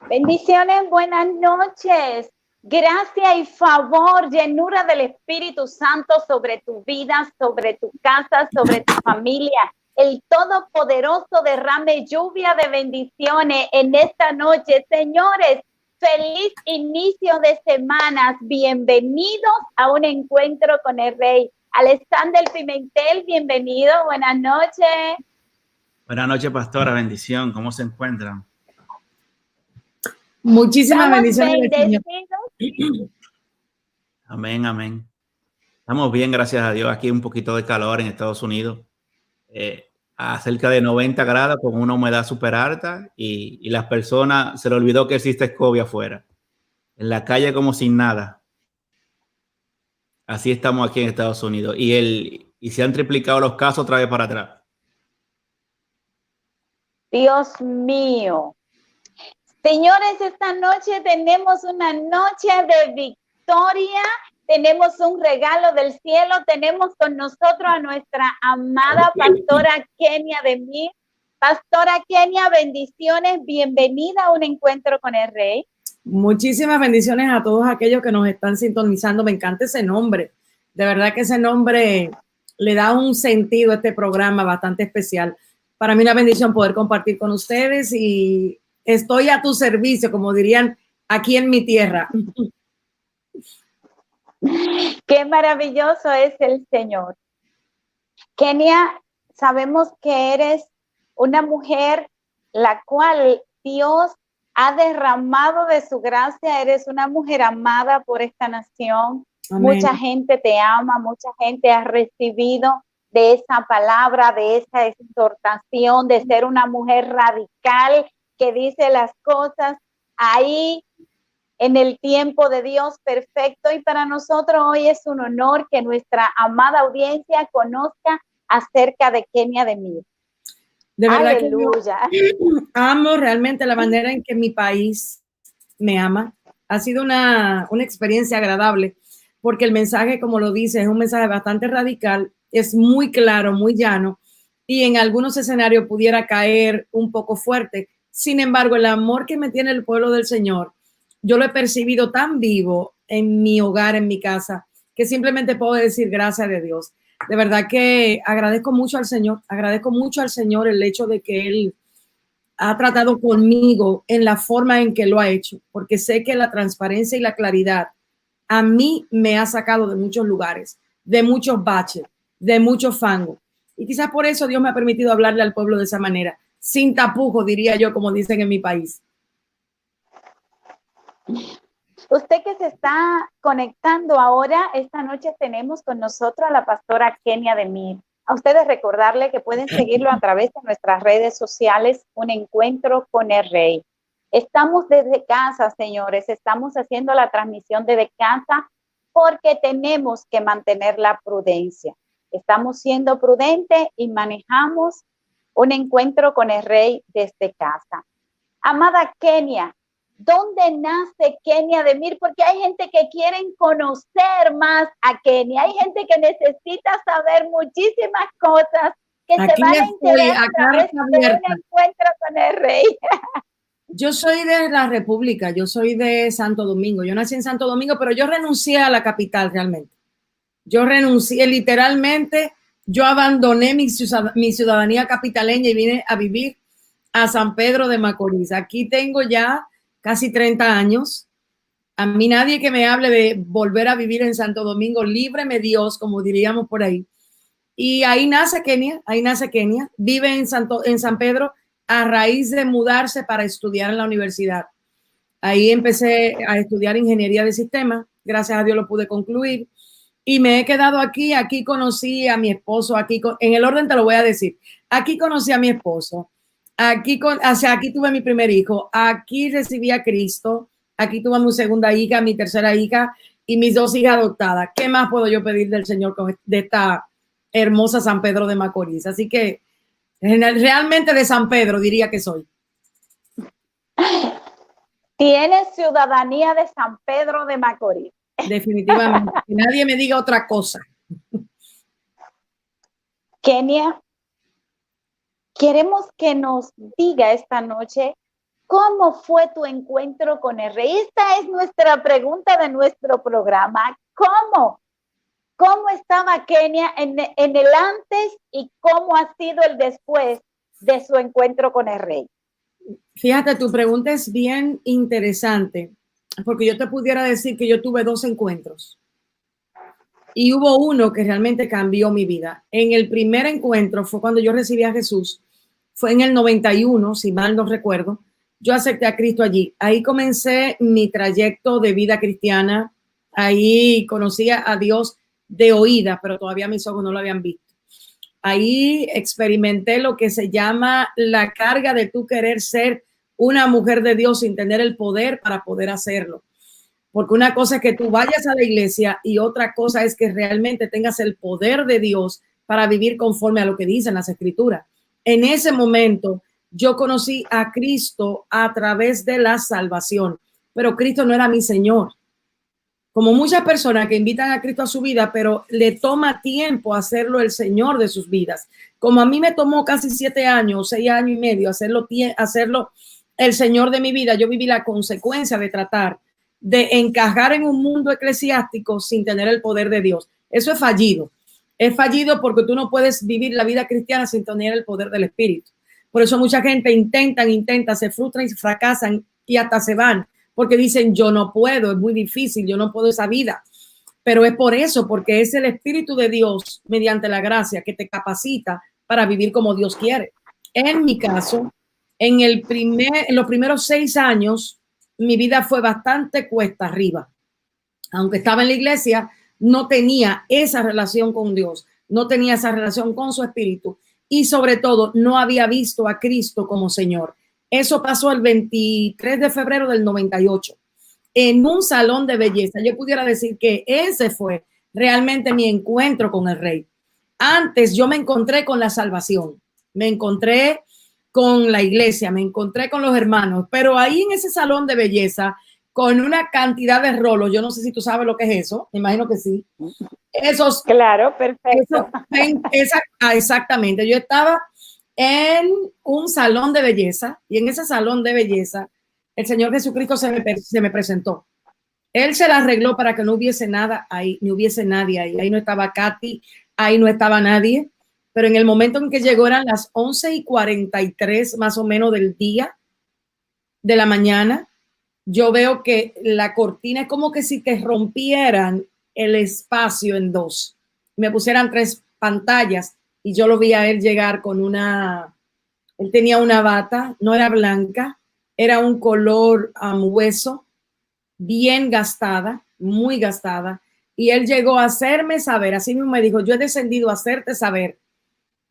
Bendiciones, buenas noches. Gracia y favor, llenura del Espíritu Santo sobre tu vida, sobre tu casa, sobre tu familia. El Todopoderoso derrame lluvia de bendiciones en esta noche. Señores, feliz inicio de semanas. Bienvenidos a un encuentro con el Rey. Alexander Pimentel, bienvenido. Buenas noches. Buenas noches, pastora. Bendición. ¿Cómo se encuentran? Muchísimas bendiciones. Amén, amén. Estamos bien, gracias a Dios. Aquí un poquito de calor en Estados Unidos. A cerca de 90 grados con una humedad súper alta y las personas se les olvidó que existe COVID afuera. En la calle como sin nada. Así estamos aquí en Estados Unidos. Y se han triplicado los casos otra vez para atrás. Dios mío. Señores, esta noche tenemos una noche de victoria, tenemos un regalo del cielo, tenemos con nosotros a nuestra amada pastora Kenia Demir. Pastora Kenia, bendiciones, bienvenida a un encuentro con el Rey. Muchísimas bendiciones a todos aquellos que nos están sintonizando, me encanta ese nombre, de verdad que ese nombre le da un sentido a este programa bastante especial. Para mí una bendición poder compartir con ustedes y estoy a tu servicio, como dirían aquí en mi tierra. Qué maravilloso es el Señor. Kenia, sabemos que eres una mujer la cual Dios ha derramado de su gracia. Eres una mujer amada por esta nación. Amén. Mucha gente te ama, mucha gente ha recibido de esa palabra, de esa exhortación, de ser una mujer radical que dice las cosas ahí en el tiempo de Dios perfecto. Y para nosotros hoy es un honor que nuestra amada audiencia conozca acerca de Kenia Demir. De verdad, aleluya. Que amo realmente la manera en que mi país me ama. Ha sido una experiencia agradable porque el mensaje, como lo dice, es un mensaje bastante radical, es muy claro, muy llano y en algunos escenarios pudiera caer un poco fuerte. Sin embargo, el amor que me tiene el pueblo del Señor, yo lo he percibido tan vivo en mi hogar, en mi casa, que simplemente puedo decir gracias de Dios. De verdad que agradezco mucho al Señor el hecho de que Él ha tratado conmigo en la forma en que lo ha hecho, porque sé que la transparencia y la claridad a mí me ha sacado de muchos lugares, de muchos baches, de muchos fangos. Y quizás por eso Dios me ha permitido hablarle al pueblo de esa manera, sin tapujos, diría yo, como dicen en mi país. Usted que se está conectando ahora, esta noche tenemos con nosotros a la pastora Kenia Demir. A ustedes recordarle que pueden seguirlo a través de nuestras redes sociales, Un Encuentro con el Rey. Estamos desde casa, señores, estamos haciendo la transmisión desde casa porque tenemos que mantener la prudencia. Estamos siendo prudentes y manejamos un encuentro con el Rey desde casa. Amada Kenia, ¿dónde nace Kenia Demir? Porque hay gente que quieren conocer más a Kenia. Hay gente que necesita saber muchísimas cosas que aquí se van a enterar a través de un encuentro con el Rey. Yo soy de la República, yo soy de Santo Domingo. Yo nací en Santo Domingo, pero yo renuncié a la capital realmente. Yo renuncié literalmente, yo abandoné mi ciudadanía capitaleña y vine a vivir a San Pedro de Macorís. Aquí tengo ya casi 30 años. A mí nadie que me hable de volver a vivir en Santo Domingo, líbreme Dios, como diríamos por ahí. Y ahí nace Kenia. Vive en San Pedro a raíz de mudarse para estudiar en la universidad. Ahí empecé a estudiar ingeniería de sistemas. Gracias a Dios lo pude concluir. Y me he quedado aquí. Aquí conocí a mi esposo. En el orden te lo voy a decir. Aquí conocí a mi esposo. Aquí aquí tuve mi primer hijo, aquí recibí a Cristo, aquí tuve mi segunda hija, mi tercera hija y mis 2 hijas adoptadas. ¿Qué más puedo yo pedir del Señor de esta hermosa San Pedro de Macorís? Así que realmente de San Pedro diría que soy. Tienes ciudadanía de San Pedro de Macorís. Definitivamente. Que nadie me diga otra cosa. Kenia, queremos que nos diga esta noche cómo fue tu encuentro con el Rey. Esta es nuestra pregunta de nuestro programa. ¿Cómo? ¿Cómo estaba Kenia en el antes y cómo ha sido el después de su encuentro con el Rey? Fíjate, tu pregunta es bien interesante, porque yo te pudiera decir que yo tuve 2 encuentros y hubo uno que realmente cambió mi vida. En el primer encuentro fue cuando yo recibí a Jesús, fue en el 91, si mal no recuerdo. Yo acepté a Cristo allí. Ahí comencé mi trayecto de vida cristiana. Ahí conocí a Dios de oída, pero todavía mis ojos no lo habían visto. Ahí experimenté lo que se llama la carga de tú querer ser una mujer de Dios sin tener el poder para poder hacerlo. Porque una cosa es que tú vayas a la iglesia y otra cosa es que realmente tengas el poder de Dios para vivir conforme a lo que dicen las escrituras. En ese momento yo conocí a Cristo a través de la salvación, pero Cristo no era mi Señor. Como muchas personas que invitan a Cristo a su vida, pero le toma tiempo hacerlo el Señor de sus vidas. Como a mí me tomó casi 7 años, 6 años y medio hacerlo el Señor de mi vida, yo viví la consecuencia de tratar de encajar en un mundo eclesiástico sin tener el poder de Dios. Eso es fallido. Es fallido porque tú no puedes vivir la vida cristiana sin tener el poder del Espíritu. Por eso mucha gente intenta, se frustran y fracasan y hasta se van. Porque dicen, yo no puedo, es muy difícil, yo no puedo esa vida. Pero es por eso, porque es el Espíritu de Dios, mediante la gracia, que te capacita para vivir como Dios quiere. En mi caso, en los primeros 6 años, mi vida fue bastante cuesta arriba. Aunque estaba en la iglesia, no tenía esa relación con Dios, no tenía esa relación con su Espíritu y sobre todo no había visto a Cristo como Señor. Eso pasó el 23 de febrero del 98 en un salón de belleza. Yo pudiera decir que ese fue realmente mi encuentro con el Rey. Antes yo me encontré con la salvación, me encontré con la iglesia, me encontré con los hermanos, pero ahí en ese salón de belleza, con una cantidad de rolos, yo no sé si tú sabes lo que es eso, me imagino que sí. Esos, claro, perfecto. Exactamente, yo estaba en un salón de belleza y en ese salón de belleza el Señor Jesucristo se me presentó. Él se la arregló para que no hubiese nada ahí, no hubiese nadie ahí. Ahí no estaba Katy, ahí no estaba nadie. Pero en el momento en que llegó eran las 11:43 más o menos del día, de la mañana. Yo veo que la cortina es como que si te rompieran el espacio en 2. Me pusieran 3 pantallas y yo lo vi a él llegar con él tenía una bata, no era blanca, era un color hueso, bien gastada, muy gastada. Y él llegó a hacerme saber, así mismo me dijo, yo he descendido a hacerte saber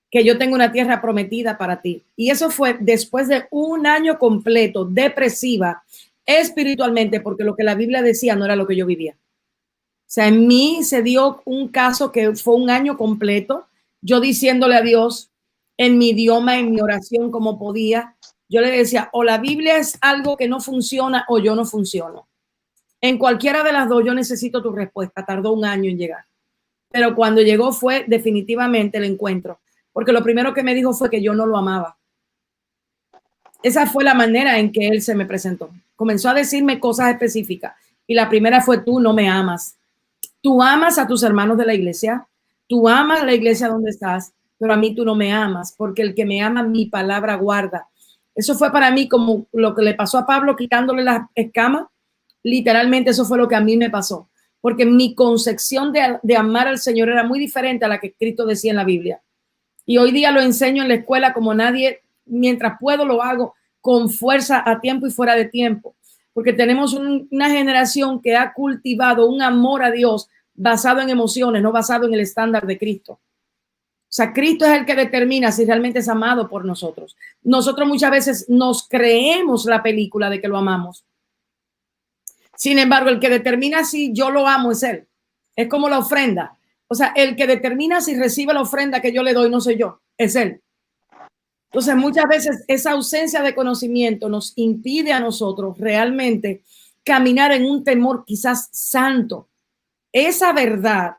que yo tengo una tierra prometida para ti. Y eso fue después de un año completo, depresiva, espiritualmente, porque lo que la Biblia decía no era lo que yo vivía. O sea, en mí se dio un caso que fue un año completo, yo diciéndole a Dios en mi idioma, en mi oración como podía, yo le decía, o la Biblia es algo que no funciona o yo no funciono. En cualquiera de las dos yo necesito tu respuesta. Tardó un año en llegar. Pero cuando llegó fue definitivamente el encuentro. Porque lo primero que me dijo fue que yo no lo amaba. Esa fue la manera en que él se me presentó. Comenzó a decirme cosas específicas. Y la primera fue, tú no me amas. Tú amas a tus hermanos de la iglesia. Tú amas la iglesia donde estás. Pero a mí tú no me amas. Porque el que me ama, mi palabra guarda. Eso fue para mí como lo que le pasó a Pablo quitándole las escamas. Literalmente eso fue lo que a mí me pasó. Porque mi concepción de amar al Señor era muy diferente a la que Cristo decía en la Biblia. Y hoy día lo enseño en la escuela como nadie, mientras puedo lo hago con fuerza a tiempo y fuera de tiempo. Porque tenemos una generación que ha cultivado un amor a Dios basado en emociones, no basado en el estándar de Cristo. sea, Cristo es el que determina si realmente es amado por nosotros. Nosotros muchas veces nos creemos la película de que lo amamos. Sin embargo, el que determina si yo lo amo es Él. Es como la ofrenda. O sea, el que determina si recibe la ofrenda que yo le doy no soy yo, es Él. Entonces, muchas veces esa ausencia de conocimiento nos impide a nosotros realmente caminar en un temor quizás santo. Esa verdad,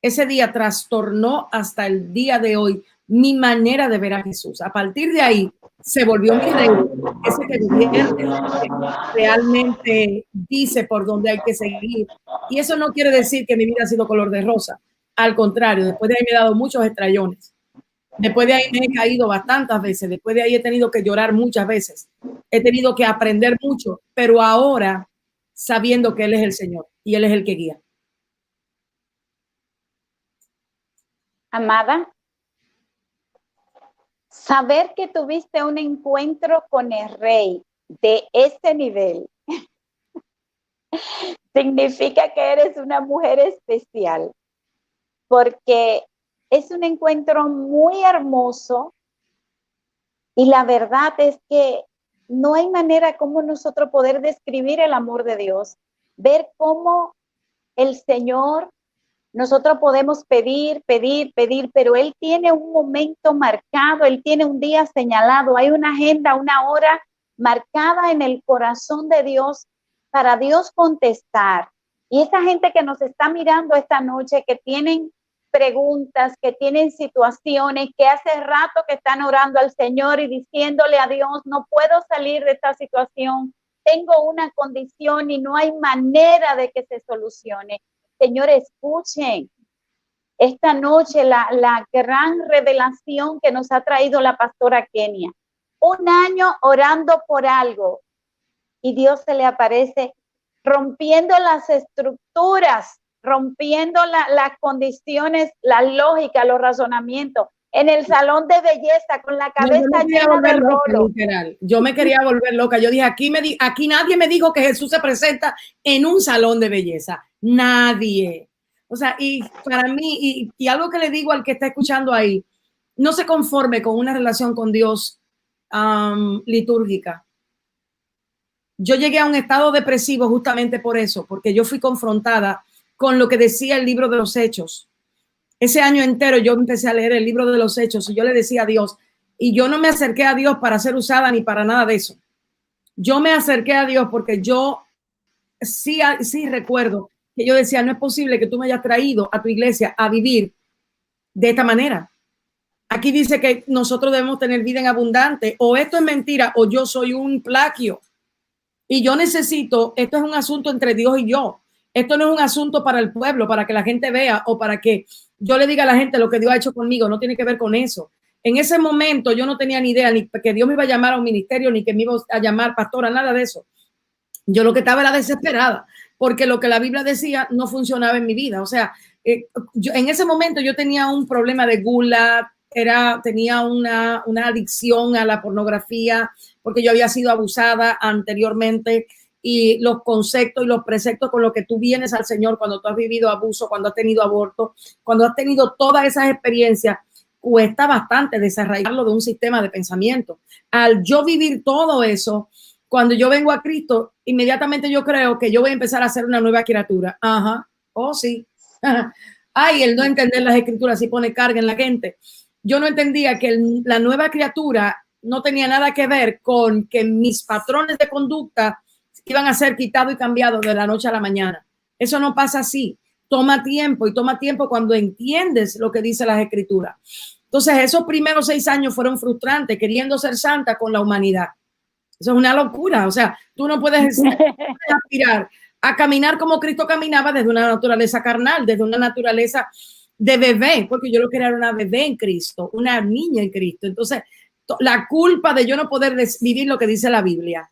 ese día trastornó hasta el día de hoy mi manera de ver a Jesús. A partir de ahí se volvió mi rey, ese que divierte, realmente dice por dónde hay que seguir. Y eso no quiere decir que mi vida ha sido color de rosa. Al contrario, después de ahí me he dado muchos estrellones. Después de ahí me he caído bastantes veces. Después de ahí he tenido que llorar muchas veces. He tenido que aprender mucho, pero ahora sabiendo que Él es el Señor y Él es el que guía. Amada, saber que tuviste un encuentro con el Rey de ese nivel significa que eres una mujer especial, porque es un encuentro muy hermoso y la verdad es que no hay manera como nosotros poder describir el amor de Dios, ver cómo el Señor, nosotros podemos pedir, pero Él tiene un momento marcado, Él tiene un día señalado, hay una agenda, una hora marcada en el corazón de Dios para Dios contestar. Y esa gente que nos está mirando esta noche, que tienen preguntas, que tienen situaciones, que hace rato que están orando al Señor y diciéndole a Dios, no puedo salir de esta situación, tengo una condición y no hay manera de que se solucione. Señor, escuchen esta noche la gran revelación que nos ha traído la pastora Kenia. Un año orando por algo y Dios se le aparece rompiendo las estructuras, rompiendo las condiciones, la lógica, los razonamientos, en el salón de belleza con la cabeza llena de rolo. Literal. Yo me quería volver loca. Yo dije, aquí nadie me dijo que Jesús se presenta en un salón de belleza. Nadie. O sea, y para mí, y algo que le digo al que está escuchando ahí, no se conforme con una relación con Dios litúrgica. Yo llegué a un estado depresivo justamente por eso, porque yo fui confrontada con lo que decía el libro de los Hechos. Ese año entero yo empecé a leer el libro de los Hechos y yo le decía a Dios, y yo no me acerqué a Dios para ser usada ni para nada de eso. Yo me acerqué a Dios porque yo sí recuerdo que yo decía, no es posible que tú me hayas traído a tu iglesia a vivir de esta manera. Aquí dice que nosotros debemos tener vida en abundante, o esto es mentira o yo soy un plagio. Y yo necesito, esto es un asunto entre Dios y yo. Esto no es un asunto para el pueblo, para que la gente vea o para que yo le diga a la gente lo que Dios ha hecho conmigo. No tiene que ver con eso. En ese momento yo no tenía ni idea ni que Dios me iba a llamar a un ministerio, ni que me iba a llamar pastora, nada de eso. Yo lo que estaba era desesperada, porque lo que la Biblia decía no funcionaba en mi vida. O sea, yo, en ese momento yo tenía un problema de gula, tenía una adicción a la pornografía, porque yo había sido abusada anteriormente, y los conceptos y los preceptos con los que tú vienes al Señor cuando tú has vivido abuso, cuando has tenido aborto, cuando has tenido todas esas experiencias, cuesta bastante desarraigarlo de un sistema de pensamiento. Al yo vivir todo eso, cuando yo vengo a Cristo, inmediatamente yo creo que yo voy a empezar a ser una nueva criatura. Ajá, oh sí. Ay, el no entender las escrituras sí pone carga en la gente. Yo no entendía que la nueva criatura no tenía nada que ver con que mis patrones de conducta iban a ser quitados y cambiados de la noche a la mañana. Eso no pasa así. Toma tiempo, y toma tiempo cuando entiendes lo que dice las escrituras. Entonces, esos primeros 6 años fueron frustrantes, queriendo ser santa con la humanidad. Eso es una locura. O sea, tú no puedes aspirar a caminar como Cristo caminaba desde una naturaleza carnal, desde una naturaleza de bebé, porque yo lo que era una bebé en Cristo, una niña en Cristo. Entonces, la culpa de yo no poder vivir lo que dice la Biblia,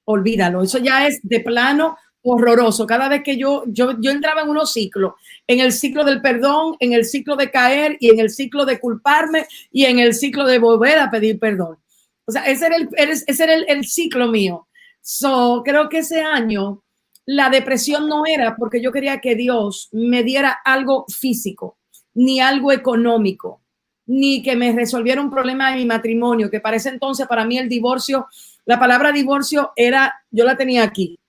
olvídalo. Eso ya es de plano horroroso. Cada vez que yo entraba en unos ciclos, en el ciclo del perdón, en el ciclo de caer y en el ciclo de culparme y en el ciclo de volver a pedir perdón. O sea, ese era el ciclo mío. Creo que ese año la depresión no era porque yo quería que Dios me diera algo físico, ni algo económico, ni que me resolviera un problema de mi matrimonio, que para ese entonces para mí el divorcio, la palabra divorcio era, yo la tenía aquí,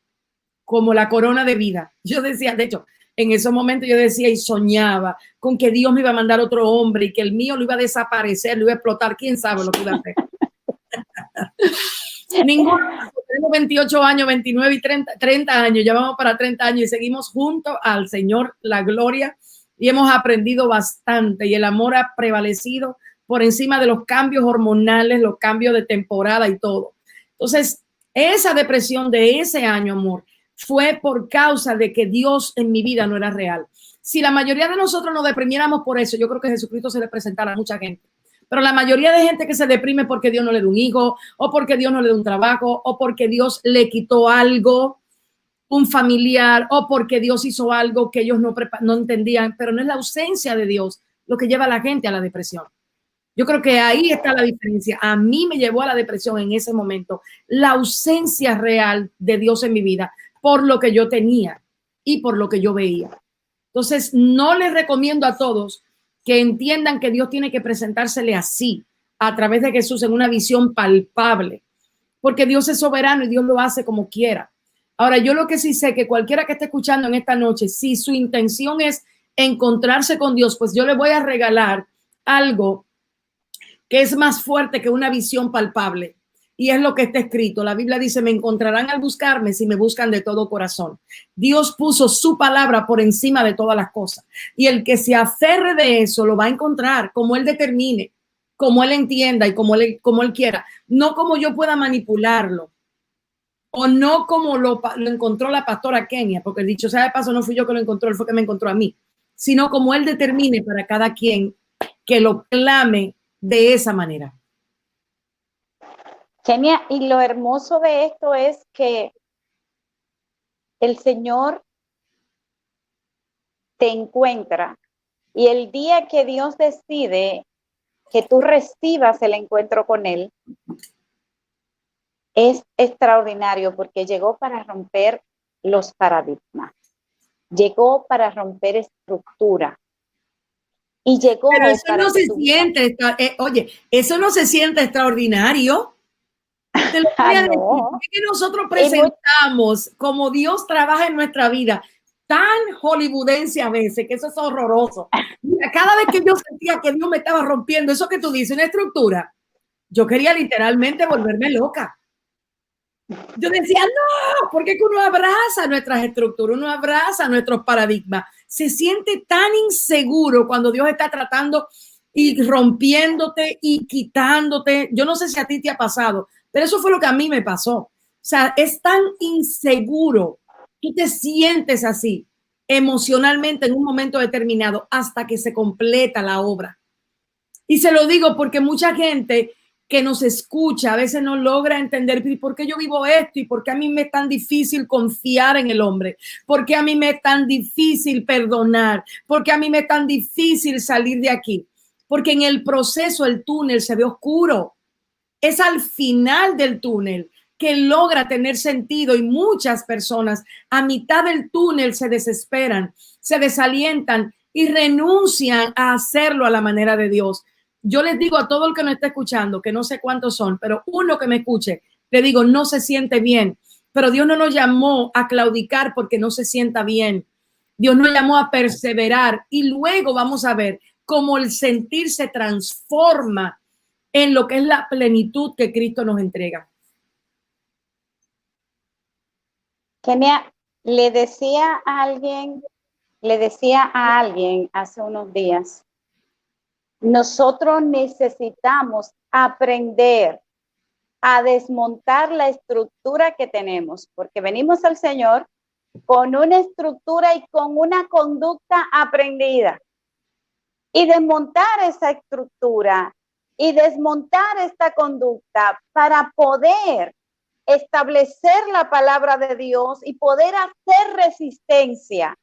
como la corona de vida. Yo decía, de hecho, en esos momentos yo decía y soñaba con que Dios me iba a mandar otro hombre y que el mío lo iba a desaparecer, lo iba a explotar, quién sabe lo que iba a hacer. Ninguno, tenemos 28 años, 29 y 30 años, ya vamos para 30 años y seguimos juntos al Señor, la gloria, y hemos aprendido bastante y el amor ha prevalecido por encima de los cambios hormonales, los cambios de temporada y todo. Entonces, esa depresión de ese año, amor, fue por causa de que Dios en mi vida no era real. Si la mayoría de nosotros nos deprimiéramos por eso, yo creo que Jesucristo se le presentara a mucha gente. Pero la mayoría de gente que se deprime porque Dios no le da un hijo, o porque Dios no le da un trabajo, o porque Dios le quitó algo, un familiar, o porque Dios hizo algo que ellos no entendían, pero no es la ausencia de Dios lo que lleva a la gente a la depresión. Yo creo que ahí está la diferencia. A mí me llevó a la depresión en ese momento, la ausencia real de Dios en mi vida, por lo que yo tenía y por lo que yo veía. Entonces, no les recomiendo a todos que entiendan que Dios tiene que presentársele así, a través de Jesús, en una visión palpable, porque Dios es soberano y Dios lo hace como quiera. Ahora, yo lo que sí sé que cualquiera que esté escuchando en esta noche, si su intención es encontrarse con Dios, pues yo le voy a regalar algo que es más fuerte que una visión palpable. Y es lo que está escrito. La Biblia dice, me encontrarán al buscarme si me buscan de todo corazón. Dios puso su palabra por encima de todas las cosas. Y el que se aferre de eso lo va a encontrar como él determine, como él entienda y como él quiera. No como yo pueda manipularlo. O no como lo encontró la pastora Kenia, porque dicho sea de paso, no fui yo que lo encontró, él fue que me encontró a mí. Sino como él determine para cada quien que lo clame de esa manera. Kenia, y lo hermoso de esto es que el Señor te encuentra y el día que Dios decide que tú recibas el encuentro con Él, es extraordinario porque llegó para romper los paradigmas, llegó para romper estructura y llegó. Pero eso no se siente, oye, eso no se siente extraordinario. Te lo voy a decir, porque nosotros presentamos como Dios trabaja en nuestra vida, tan hollywoodense a veces, que eso es horroroso. Mira, cada vez que yo sentía que Dios me estaba rompiendo, eso que tú dices, una estructura, yo quería literalmente volverme loca. Yo decía, no, porque uno abraza nuestras estructuras, uno abraza nuestros paradigmas. Se siente tan inseguro cuando Dios está tratando y rompiéndote y quitándote. Yo no sé si a ti te ha pasado, pero eso fue lo que a mí me pasó. O sea, es tan inseguro. Tú te sientes así emocionalmente en un momento determinado hasta que se completa la obra. Y se lo digo porque mucha gente que nos escucha a veces no logra entender por qué yo vivo esto y por qué a mí me es tan difícil confiar en el hombre, por qué a mí me es tan difícil perdonar, por qué a mí me es tan difícil salir de aquí. Porque en el proceso el túnel se ve oscuro. Es al final del túnel que logra tener sentido y muchas personas a mitad del túnel se desesperan, se desalientan y renuncian a hacerlo a la manera de Dios. Yo les digo a todo el que nos está escuchando, que no sé cuántos son, pero uno que me escuche, le digo, no se siente bien, pero Dios no nos llamó a claudicar porque no se sienta bien. Dios nos llamó a perseverar y luego vamos a ver cómo el sentir se transforma en lo que es la plenitud que Cristo nos entrega. Kenia, le decía a alguien hace unos días, nosotros necesitamos aprender a desmontar la estructura que tenemos, porque venimos al Señor con una estructura y con una conducta aprendida. Y desmontar esa estructura y desmontar esta conducta para poder establecer la palabra de Dios y poder hacer resistencia.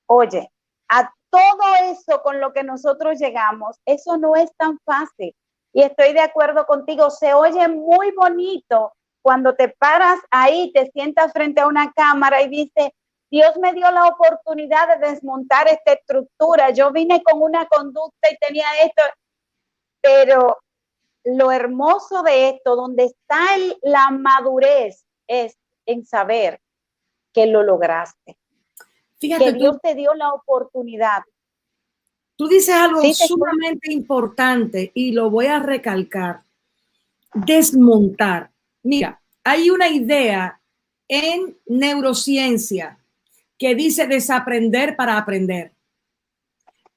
Oye, a todo eso con lo que nosotros llegamos, eso no es tan fácil. Y estoy de acuerdo contigo, se oye muy bonito cuando te paras ahí, te sientas frente a una cámara y dices, Dios me dio la oportunidad de desmontar esta estructura. Yo vine con una conducta y tenía esto, pero lo hermoso de esto, donde está la madurez, es en saber que lo lograste. Fíjate, que Dios te dio la oportunidad. Tú dices algo sumamente importante y lo voy a recalcar. Desmontar. Mira, hay una idea en neurociencia que dice desaprender para aprender.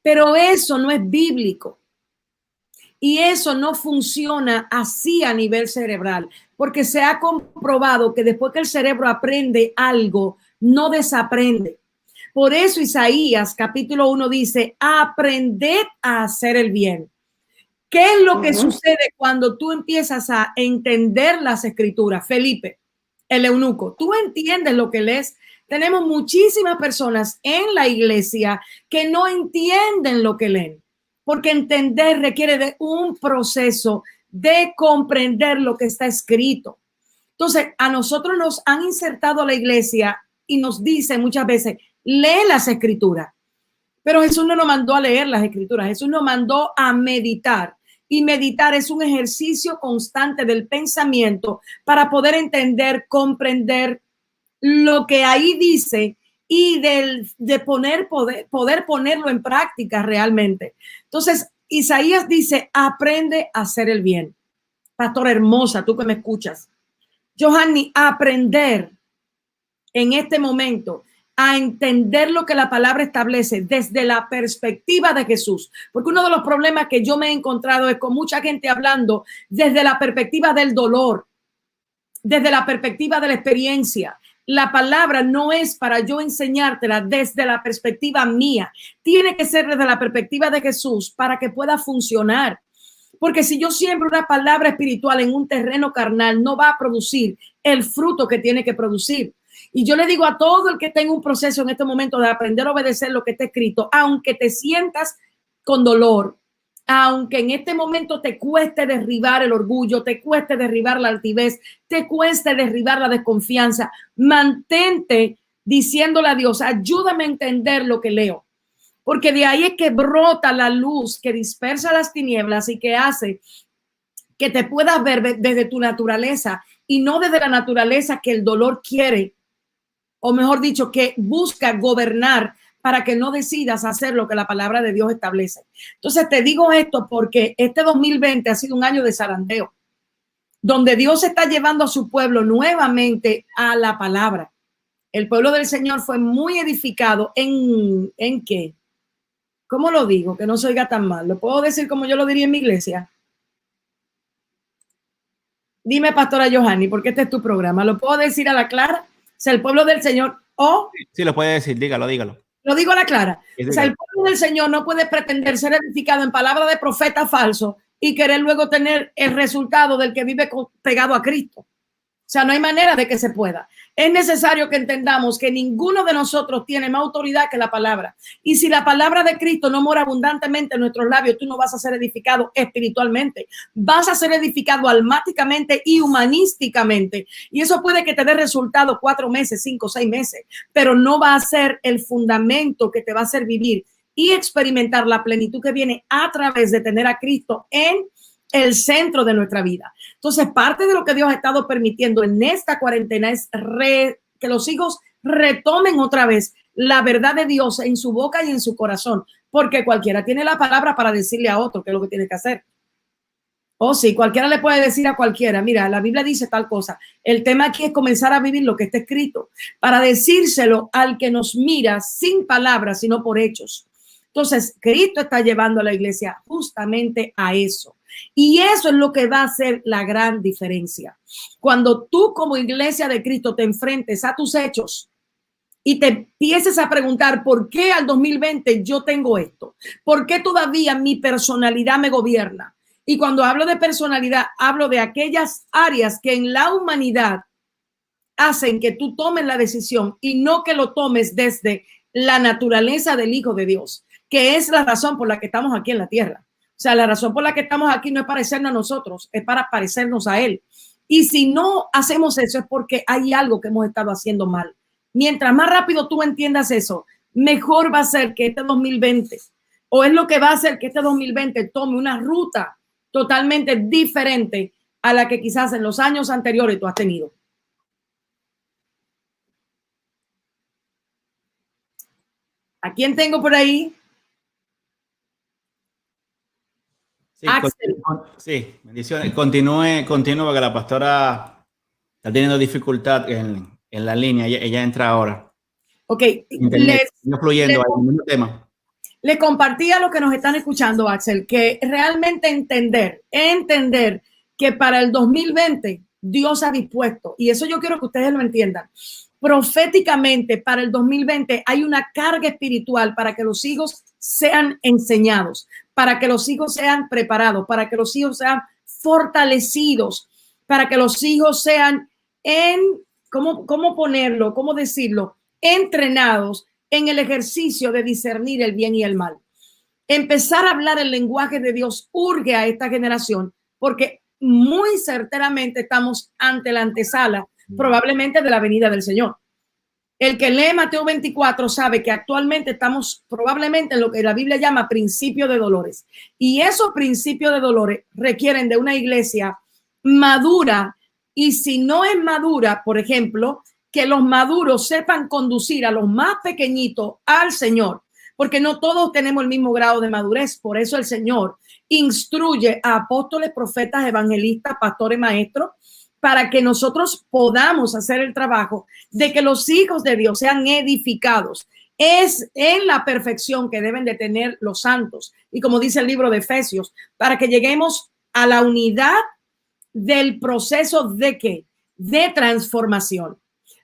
Pero eso no es bíblico. Y eso no funciona así a nivel cerebral, porque se ha comprobado que después que el cerebro aprende algo, no desaprende. Por eso Isaías capítulo 1 dice, aprended a hacer el bien. ¿Qué es lo que sucede cuando tú empiezas a entender las escrituras? Felipe, el eunuco, tú entiendes lo que lees. Tenemos muchísimas personas en la iglesia que no entienden lo que leen, porque entender requiere de un proceso de comprender lo que está escrito. Entonces, a nosotros nos han insertado a la iglesia y nos dicen muchas veces, lee las escrituras. Pero Jesús no nos mandó a leer las escrituras, Jesús nos mandó a meditar. Y meditar es un ejercicio constante del pensamiento para poder entender, comprender lo que ahí dice y de poder ponerlo en práctica realmente. Entonces, Isaías dice, aprende a hacer el bien. Pastora hermosa, tú que me escuchas. Johanny, aprender en este momento a entender lo que la palabra establece desde la perspectiva de Jesús. Porque uno de los problemas que yo me he encontrado es con mucha gente hablando desde la perspectiva del dolor, desde la perspectiva de la experiencia. La palabra no es para yo enseñártela desde la perspectiva mía. Tiene que ser desde la perspectiva de Jesús para que pueda funcionar. Porque si yo siembro una palabra espiritual en un terreno carnal, no va a producir el fruto que tiene que producir. Y yo le digo a todo el que tenga un proceso en este momento de aprender a obedecer lo que está escrito, aunque te sientas con dolor, aunque en este momento te cueste derribar el orgullo, te cueste derribar la altivez, te cueste derribar la desconfianza, mantente diciéndole a Dios, ayúdame a entender lo que leo. Porque de ahí es que brota la luz que dispersa las tinieblas y que hace que te puedas ver desde tu naturaleza y no desde la naturaleza que el dolor quiere, o mejor dicho, que busca gobernar para que no decidas hacer lo que la palabra de Dios establece. Entonces te digo esto porque este 2020 ha sido un año de zarandeo, donde Dios está llevando a su pueblo nuevamente a la palabra. El pueblo del Señor fue muy edificado ¿en qué? ¿Cómo lo digo? Que no se oiga tan mal. ¿Lo puedo decir como yo lo diría en mi iglesia? Dime, pastora Johanny, porque este es tu programa. ¿Lo puedo decir a la clara? O sea, el pueblo del Señor Sí, lo puede decir, dígalo. Lo digo a la clara. O sea, el pueblo del Señor no puede pretender ser edificado en palabra de profeta falso y querer luego tener el resultado del que vive pegado a Cristo. O sea, no hay manera de que se pueda. Es necesario que entendamos que ninguno de nosotros tiene más autoridad que la palabra. Y si la palabra de Cristo no mora abundantemente en nuestros labios, tú no vas a ser edificado espiritualmente. Vas a ser edificado almáticamente y humanísticamente. Y eso puede que te dé resultado 4 meses, 5, 6 meses, pero no va a ser el fundamento que te va a hacer vivir y experimentar la plenitud que viene a través de tener a Cristo en el centro de nuestra vida. Entonces, parte de lo que Dios ha estado permitiendo en esta cuarentena es que los hijos retomen otra vez la verdad de Dios en su boca y en su corazón, porque cualquiera tiene la palabra para decirle a otro qué es lo que tiene que hacer. Oh, sí, cualquiera le puede decir a cualquiera, mira, la Biblia dice tal cosa. El tema aquí es comenzar a vivir lo que está escrito, para decírselo al que nos mira sin palabras, sino por hechos. Entonces, Cristo está llevando a la iglesia justamente a eso. Y eso es lo que va a hacer la gran diferencia. Cuando tú como iglesia de Cristo te enfrentes a tus hechos y te empieces a preguntar por qué al 2020 yo tengo esto, por qué todavía mi personalidad me gobierna. Y cuando hablo de personalidad, hablo de aquellas áreas que en la humanidad hacen que tú tomes la decisión y no que lo tomes desde la naturaleza del Hijo de Dios, que es la razón por la que estamos aquí en la tierra. O sea, la razón por la que estamos aquí no es parecernos a nosotros, es para parecernos a Él. Y si no hacemos eso es porque hay algo que hemos estado haciendo mal. Mientras más rápido tú entiendas eso, mejor va a ser que este 2020, o es lo que va a hacer que este 2020 tome una ruta totalmente diferente a la que quizás en los años anteriores tú has tenido. ¿A quién tengo por ahí? Sí, sí, bendiciones. Continúe, porque la pastora está teniendo dificultad en la línea. Ella entra ahora. Ok, le compartí a los que nos están escuchando, Axel, que realmente entender que para el 2020 Dios ha dispuesto, y eso yo quiero que ustedes lo entiendan, proféticamente para el 2020 hay una carga espiritual para que los hijos sean enseñados, para que los hijos sean preparados, para que los hijos sean fortalecidos, para que los hijos sean ¿cómo ponerlo? ¿Cómo decirlo? Entrenados en el ejercicio de discernir el bien y el mal. Empezar a hablar el lenguaje de Dios urge a esta generación porque muy certeramente estamos ante la antesala probablemente de la venida del Señor. El que lee Mateo 24 sabe que actualmente estamos probablemente en lo que la Biblia llama principio de dolores. Y esos principios de dolores requieren de una iglesia madura. Y si no es madura, por ejemplo, que los maduros sepan conducir a los más pequeñitos al Señor, porque no todos tenemos el mismo grado de madurez. Por eso el Señor instruye a apóstoles, profetas, evangelistas, pastores, maestros, para que nosotros podamos hacer el trabajo de que los hijos de Dios sean edificados. Es en la perfección que deben de tener los santos. Y como dice el libro de Efesios, para que lleguemos a la unidad del proceso de ¿qué? De transformación.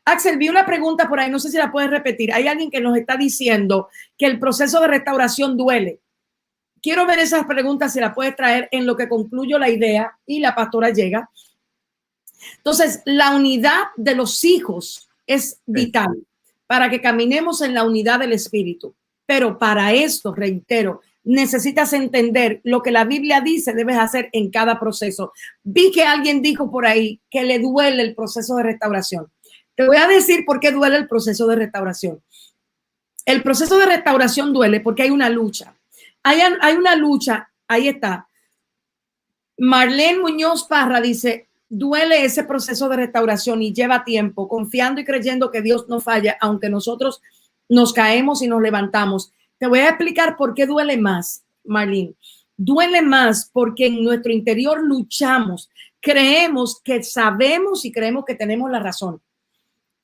Axel, vi una pregunta por ahí, no sé si la puedes repetir. Hay alguien que nos está diciendo que el proceso de restauración duele. Quiero ver esas preguntas, si la puedes traer en lo que concluyo la idea y la pastora llega. Entonces, la unidad de los hijos es vital para que caminemos en la unidad del espíritu. Pero para esto, reitero, necesitas entender lo que la Biblia dice debes hacer en cada proceso. Vi que alguien dijo por ahí que le duele el proceso de restauración. Te voy a decir por qué duele el proceso de restauración. El proceso de restauración duele porque hay una lucha. Hay una lucha, ahí está. Marlene Muñoz Parra dice, duele ese proceso de restauración y lleva tiempo, confiando y creyendo que Dios no falla, aunque nosotros nos caemos y nos levantamos. Te voy a explicar por qué duele más, Marlene. Duele más porque en nuestro interior luchamos, creemos que sabemos y creemos que tenemos la razón.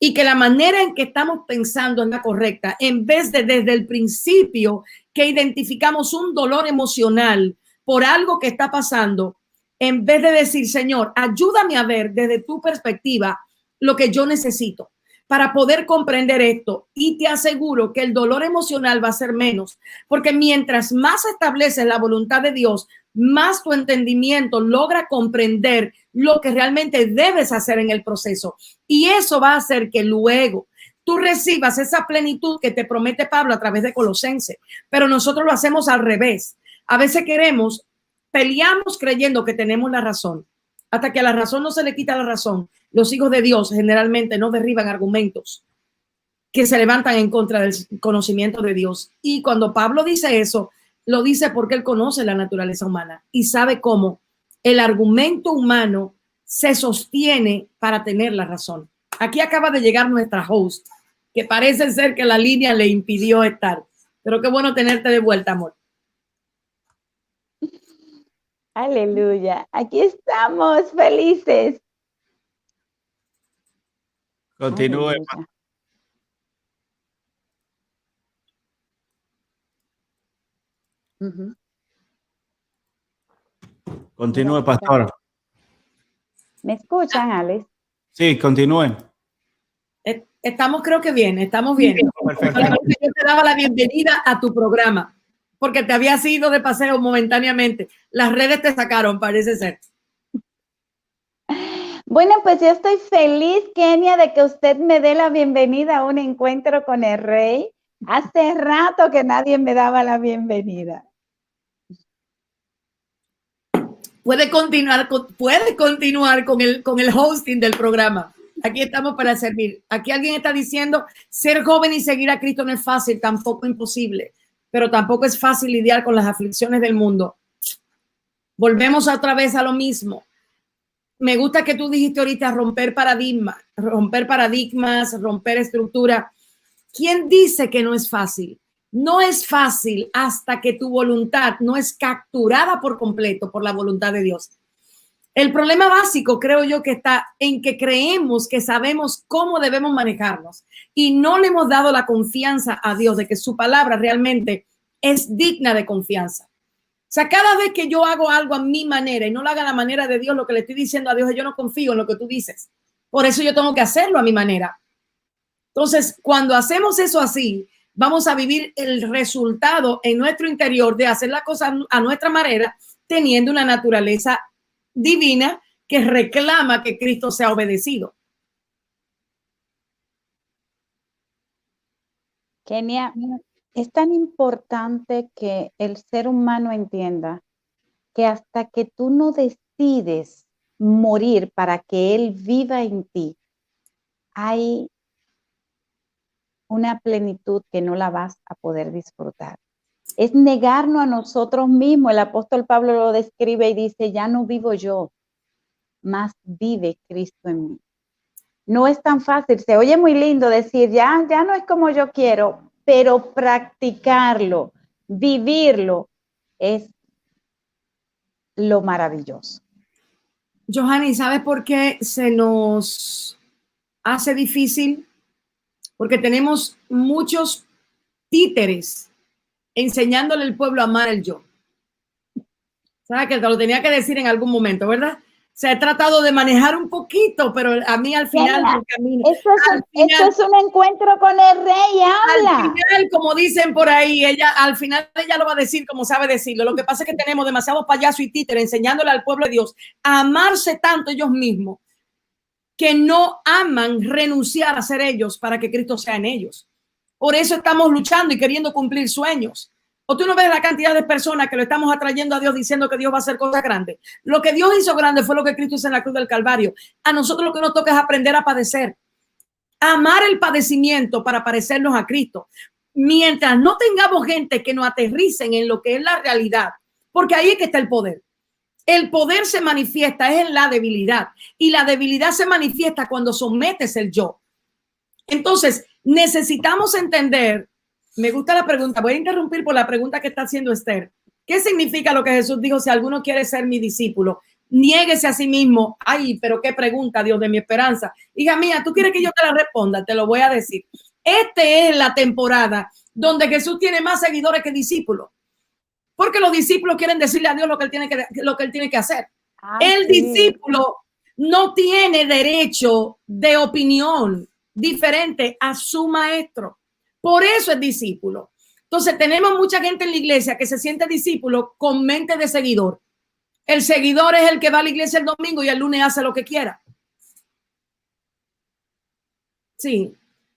Y que la manera en que estamos pensando es la correcta, en vez de desde el principio que identificamos un dolor emocional por algo que está pasando, en vez de decir, Señor, ayúdame a ver desde tu perspectiva lo que yo necesito para poder comprender esto. Y te aseguro que el dolor emocional va a ser menos, porque mientras más estableces la voluntad de Dios, más tu entendimiento logra comprender lo que realmente debes hacer en el proceso. Y eso va a hacer que luego tú recibas esa plenitud que te promete Pablo a través de Colosenses. Pero nosotros lo hacemos al revés. A veces peleamos creyendo que tenemos la razón. Hasta que a la razón no se le quita la razón, los hijos de Dios generalmente no derriban argumentos que se levantan en contra del conocimiento de Dios. Y cuando Pablo dice eso, lo dice porque él conoce la naturaleza humana y sabe cómo el argumento humano se sostiene para tener la razón. Aquí acaba de llegar nuestra host, que parece ser que la línea le impidió estar. Pero qué bueno tenerte de vuelta, amor. Aleluya. Aquí estamos felices. Continúe. Aleluya. Continúe, pastor. ¿Me escuchan, Alex? Sí, continúe. Estamos, creo que bien, estamos bien. Perfecto. Yo te daba la bienvenida a tu programa, porque te habías ido de paseo momentáneamente. Las redes te sacaron, parece ser. Bueno, pues yo estoy feliz, Kenia, de que usted me dé la bienvenida a un encuentro con el Rey. Hace rato que nadie me daba la bienvenida. Puede continuar con el hosting del programa. Aquí estamos para servir. Aquí alguien está diciendo, ser joven y seguir a Cristo no es fácil, tampoco imposible, pero tampoco es fácil lidiar con las aflicciones del mundo. Volvemos otra vez a lo mismo. Me gusta que tú dijiste ahorita romper paradigmas, romper estructura. ¿Quién dice que no es fácil? No es fácil hasta que tu voluntad no es capturada por completo por la voluntad de Dios. El problema básico, creo yo, que está en que creemos que sabemos cómo debemos manejarnos y no le hemos dado la confianza a Dios de que su palabra realmente es digna de confianza. O sea, cada vez que yo hago algo a mi manera y no lo haga a la manera de Dios, lo que le estoy diciendo a Dios es yo no confío en lo que tú dices. Por eso yo tengo que hacerlo a mi manera. Entonces, cuando hacemos eso así, vamos a vivir el resultado en nuestro interior de hacer la cosa a nuestra manera, teniendo una naturaleza divina que reclama que Cristo sea obedecido. Kenia, es tan importante que el ser humano entienda que hasta que tú no decides morir para que Él viva en ti, hay una plenitud que no la vas a poder disfrutar. Es negarnos a nosotros mismos. El apóstol Pablo lo describe y dice, ya no vivo yo, mas vive Cristo en mí. No es tan fácil, se oye muy lindo decir, ya no es como yo quiero, pero practicarlo, vivirlo, es lo maravilloso. Johanny, ¿sabes por qué se nos hace difícil? Porque tenemos muchos títeres enseñándole al pueblo a amar el yo. ¿Sabes? Que te lo tenía que decir en algún momento, ¿verdad? Se ha tratado de manejar un poquito, pero a mí al final del camino. Esto es un encuentro con el rey, habla. Al final, como dicen por ahí, al final ella lo va a decir como sabe decirlo. Lo que pasa es que tenemos demasiados payasos y títeres enseñándole al pueblo de Dios a amarse tanto ellos mismos que no aman renunciar a ser ellos para que Cristo sea en ellos. Por eso estamos luchando y queriendo cumplir sueños. O tú no ves la cantidad de personas que lo estamos atrayendo a Dios diciendo que Dios va a hacer cosas grandes. Lo que Dios hizo grande fue lo que Cristo hizo en la cruz del Calvario. A nosotros lo que nos toca es aprender a padecer, a amar el padecimiento para parecernos a Cristo. Mientras no tengamos gente que nos aterricen en lo que es la realidad, porque ahí es que está el poder. El poder se manifiesta es en la debilidad y la debilidad se manifiesta cuando sometes el yo. Entonces, necesitamos entender. Me gusta la pregunta. Voy a interrumpir por la pregunta que está haciendo Esther. ¿Qué significa lo que Jesús dijo? Si alguno quiere ser mi discípulo, niéguese a sí mismo. Ay, pero qué pregunta, Dios de mi esperanza. Hija mía, ¿tú quieres que yo te la responda? Te lo voy a decir. Esta es la temporada donde Jesús tiene más seguidores que discípulos. Porque los discípulos quieren decirle a Dios lo que él tiene que hacer. El discípulo no tiene derecho de opinión diferente a su maestro. Por eso es discípulo. Entonces tenemos mucha gente en la iglesia que se siente discípulo con mente de seguidor. El seguidor es el que va a la iglesia el domingo y el lunes hace lo que quiera. Sí.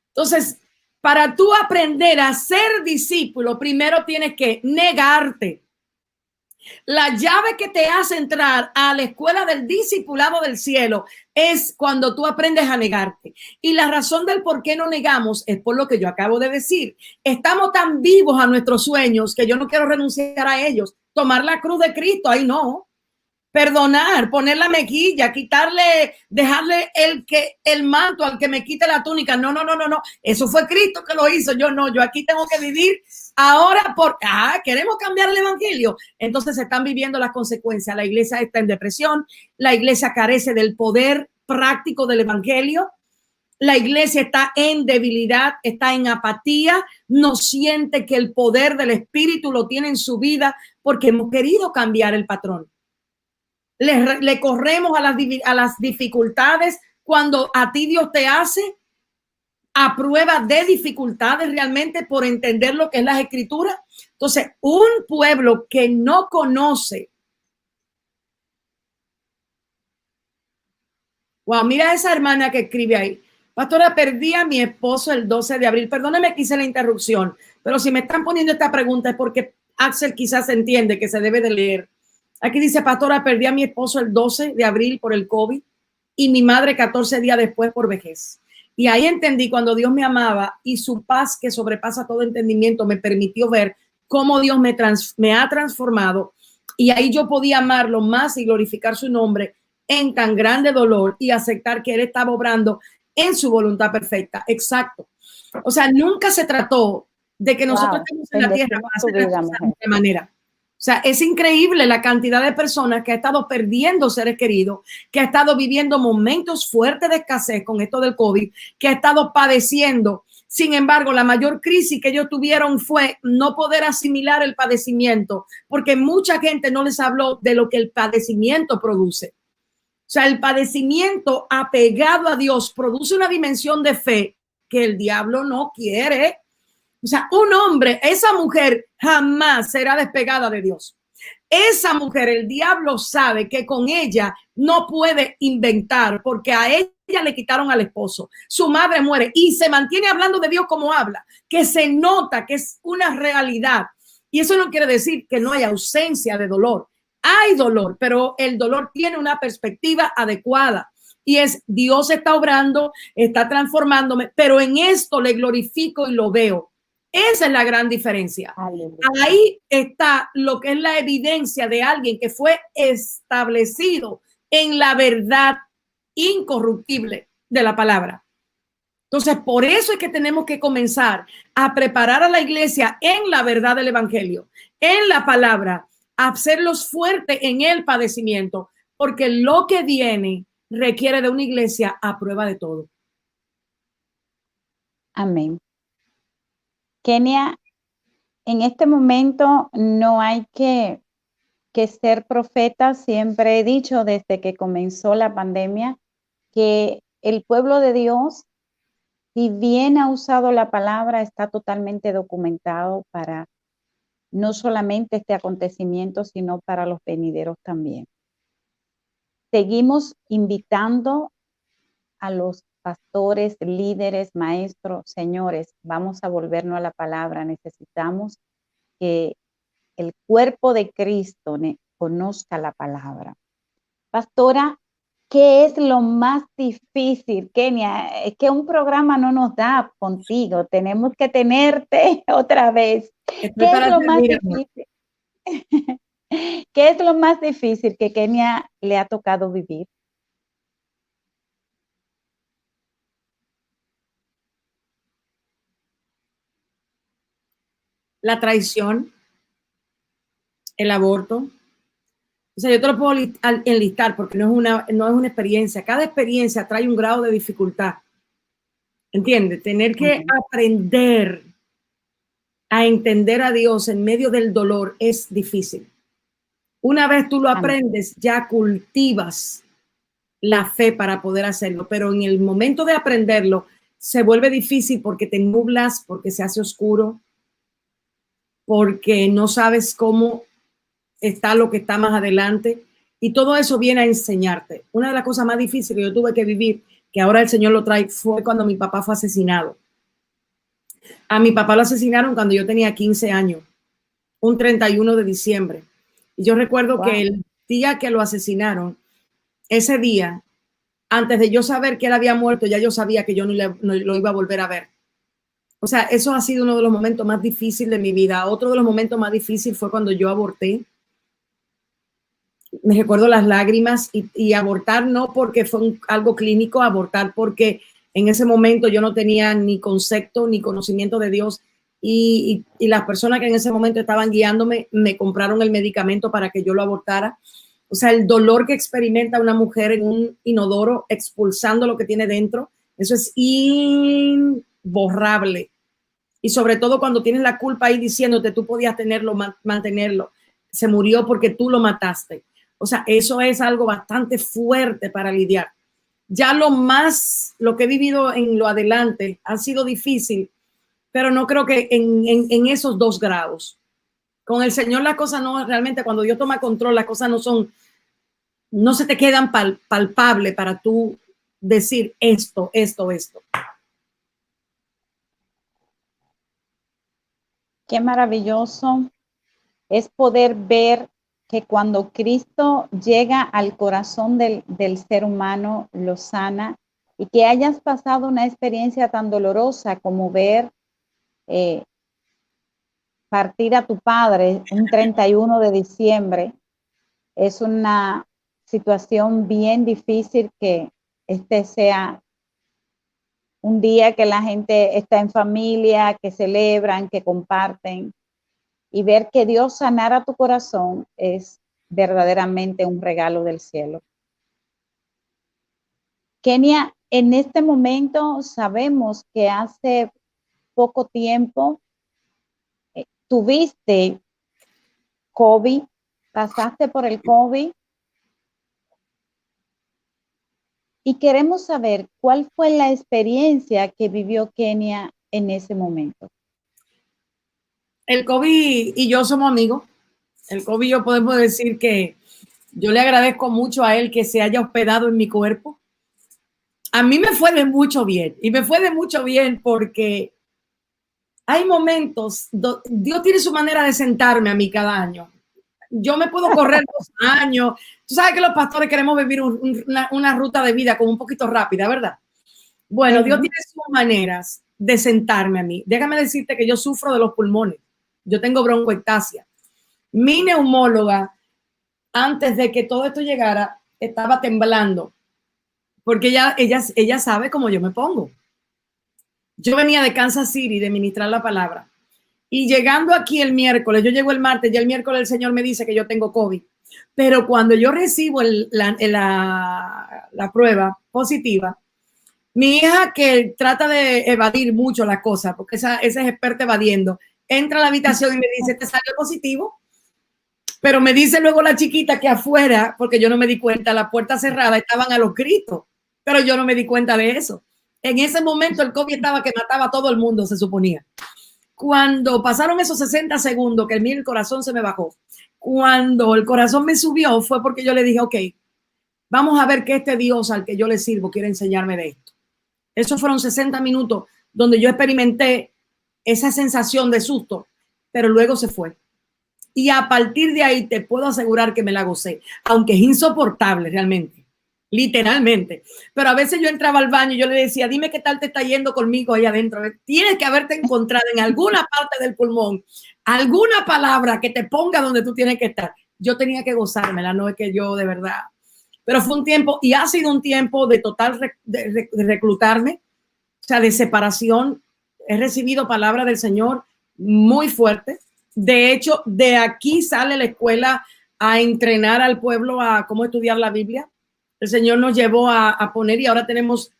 Entonces, para tú aprender a ser discípulo, primero tienes que negarte. La llave que te hace entrar a la escuela del discipulado del cielo es cuando tú aprendes a negarte. Y la razón del por qué no negamos es por lo que yo acabo de decir. Estamos tan vivos a nuestros sueños que yo no quiero renunciar a ellos. Tomar la cruz de Cristo, ahí no. Perdonar, poner la mejilla, quitarle, dejarle el manto al que me quite la túnica. No. Eso fue Cristo que lo hizo. Yo no, yo aquí tengo que vivir ahora queremos cambiar el evangelio. Entonces se están viviendo las consecuencias. La iglesia está en depresión. La iglesia carece del poder práctico del evangelio. La iglesia está en debilidad, está en apatía, no siente que el poder del Espíritu lo tiene en su vida porque hemos querido cambiar el patrón. Le corremos a las dificultades cuando a ti Dios te hace a prueba de dificultades realmente por entender lo que es las escrituras. Entonces, un pueblo que no conoce. Wow, mira esa hermana que escribe ahí. Pastora, perdí a mi esposo el 12 de abril. Perdóneme que hice la interrupción, pero si me están poniendo esta pregunta es porque Axel quizás entiende que se debe de leer. Aquí dice, pastora, perdí a mi esposo el 12 de abril por el COVID. y mi madre 14 días después por vejez. Y ahí entendí cuando Dios me amaba y su paz que sobrepasa todo entendimiento me permitió ver cómo Dios me ha transformado, y ahí yo podía amarlo más y glorificar su nombre en tan grande dolor y aceptar que Él estaba obrando en su voluntad perfecta. Exacto. O sea, nunca se trató de que nosotros estemos en la tierra para hacer las cosas de esta manera. O sea, es increíble la cantidad de personas que ha estado perdiendo seres queridos, que ha estado viviendo momentos fuertes de escasez con esto del COVID, que ha estado padeciendo. Sin embargo, la mayor crisis que ellos tuvieron fue no poder asimilar el padecimiento, porque mucha gente no les habló de lo que el padecimiento produce. O sea, el padecimiento apegado a Dios produce una dimensión de fe que el diablo no quiere. O sea, un hombre, esa mujer jamás será despegada de Dios. Esa mujer, el diablo sabe que con ella no puede inventar, porque a ella le quitaron al esposo, su madre muere y se mantiene hablando de Dios como habla, que se nota que es una realidad. Y eso no quiere decir que no hay ausencia de dolor. Hay dolor, pero el dolor tiene una perspectiva adecuada. Y es Dios está obrando, está transformándome, pero en esto le glorifico y lo veo. Esa es la gran diferencia. Aleluya. Ahí está lo que es la evidencia de alguien que fue establecido en la verdad incorruptible de la palabra. Entonces, por eso es que tenemos que comenzar a preparar a la iglesia en la verdad del evangelio, en la palabra, a hacerlos fuertes en el padecimiento, porque lo que viene requiere de una iglesia a prueba de todo. Amén. Kenia, en este momento no hay que ser profeta. Siempre he dicho desde que comenzó la pandemia que el pueblo de Dios, si bien ha usado la palabra, está totalmente documentado para no solamente este acontecimiento, sino para los venideros también. Seguimos invitando a los pastores, líderes, maestros, señores, vamos a volvernos a la palabra. Necesitamos que el cuerpo de Cristo conozca la palabra. Pastora, ¿qué es lo más difícil, Kenia? Es que un programa no nos da contigo, tenemos que tenerte otra vez. ¿Qué es lo más difícil? ¿Qué es lo más difícil que Kenia le ha tocado vivir? La traición, el aborto. O sea, yo te lo puedo enlistar porque no es una experiencia. Cada experiencia trae un grado de dificultad. ¿Entiendes? Tener que aprender a entender a Dios en medio del dolor es difícil. Una vez tú lo aprendes, ya cultivas la fe para poder hacerlo, pero en el momento de aprenderlo se vuelve difícil porque te nublas, porque se hace oscuro, porque no sabes cómo está lo que está más adelante, y todo eso viene a enseñarte. Una de las cosas más difíciles que yo tuve que vivir, que ahora el Señor lo trae, fue cuando mi papá fue asesinado. A mi papá lo asesinaron cuando yo tenía 15 años, un 31 de diciembre. Y yo recuerdo que el día que lo asesinaron, ese día, antes de yo saber que él había muerto, ya yo sabía que yo no lo iba a volver a ver. O sea, eso ha sido uno de los momentos más difíciles de mi vida. Otro de los momentos más difíciles fue cuando yo aborté. Me recuerdo las lágrimas y abortar no porque fue algo clínico, abortar porque en ese momento yo no tenía ni concepto ni conocimiento de Dios y las personas que en ese momento estaban guiándome me compraron el medicamento para que yo lo abortara. O sea, el dolor que experimenta una mujer en un inodoro expulsando lo que tiene dentro, eso es imborrable. Y sobre todo cuando tienes la culpa ahí diciéndote tú podías tenerlo, mantenerlo. Se murió porque tú lo mataste. O sea, eso es algo bastante fuerte para lidiar. Ya lo que he vivido en lo adelante ha sido difícil, pero no creo que en esos 2 grados. Con el Señor las cosas no, realmente cuando Dios toma control, las cosas no se te quedan palpables para tú decir esto. Qué maravilloso es poder ver que cuando Cristo llega al corazón del ser humano, lo sana, y que hayas pasado una experiencia tan dolorosa como ver partir a tu padre un 31 de diciembre, es una situación bien difícil que este sea un día que la gente está en familia, que celebran, que comparten, y ver que Dios sanara tu corazón es verdaderamente un regalo del cielo. Kenia, en este momento sabemos que hace poco tiempo tuviste COVID, pasaste por el COVID, y queremos saber cuál fue la experiencia que vivió Kenia en ese momento. El COVID y yo somos amigos. El COVID, yo podemos decir que yo le agradezco mucho a él que se haya hospedado en mi cuerpo. A mí me fue de mucho bien, y me fue de mucho bien porque hay momentos, Dios tiene su manera de sentarme a mí cada año. Yo me puedo correr 2 años. Tú sabes que los pastores queremos vivir una ruta de vida como un poquito rápida, ¿verdad? Bueno, Dios tiene sus maneras de sentarme a mí. Déjame decirte que yo sufro de los pulmones. Yo tengo broncoectasia. Mi neumóloga, antes de que todo esto llegara, estaba temblando porque ella sabe cómo yo me pongo. Yo venía de Kansas City de ministrar la palabra, y llegando aquí el miércoles, yo llego el martes, ya el miércoles el Señor me dice que yo tengo COVID. Pero cuando yo recibo la prueba positiva, mi hija, que trata de evadir mucho las cosas, porque esa es experta evadiendo, entra a la habitación y me dice, ¿te salió positivo? Pero me dice luego la chiquita que afuera, porque yo no me di cuenta, la puerta cerrada, estaban a los gritos, pero yo no me di cuenta de eso. En ese momento el COVID estaba que mataba a todo el mundo, se suponía. Cuando pasaron esos 60 segundos, que el corazón se me bajó, cuando el corazón me subió, fue porque yo le dije, ok, vamos a ver qué este Dios al que yo le sirvo quiere enseñarme de esto. Esos fueron 60 minutos donde yo experimenté esa sensación de susto, pero luego se fue. Y a partir de ahí te puedo asegurar que me la gocé, aunque es insoportable realmente, literalmente. Pero a veces yo entraba al baño y yo le decía, dime qué tal te está yendo conmigo ahí adentro. Tienes que haberte encontrado en alguna parte del pulmón, alguna palabra que te ponga donde tú tienes que estar. Yo tenía que gozármela, no es que yo de verdad. Pero fue un tiempo, y ha sido un tiempo de total de reclutarme, o sea, de separación. He recibido palabra del Señor muy fuerte. De hecho, de aquí sale la escuela a entrenar al pueblo a cómo estudiar la Biblia. El Señor nos llevó a poner, y ahora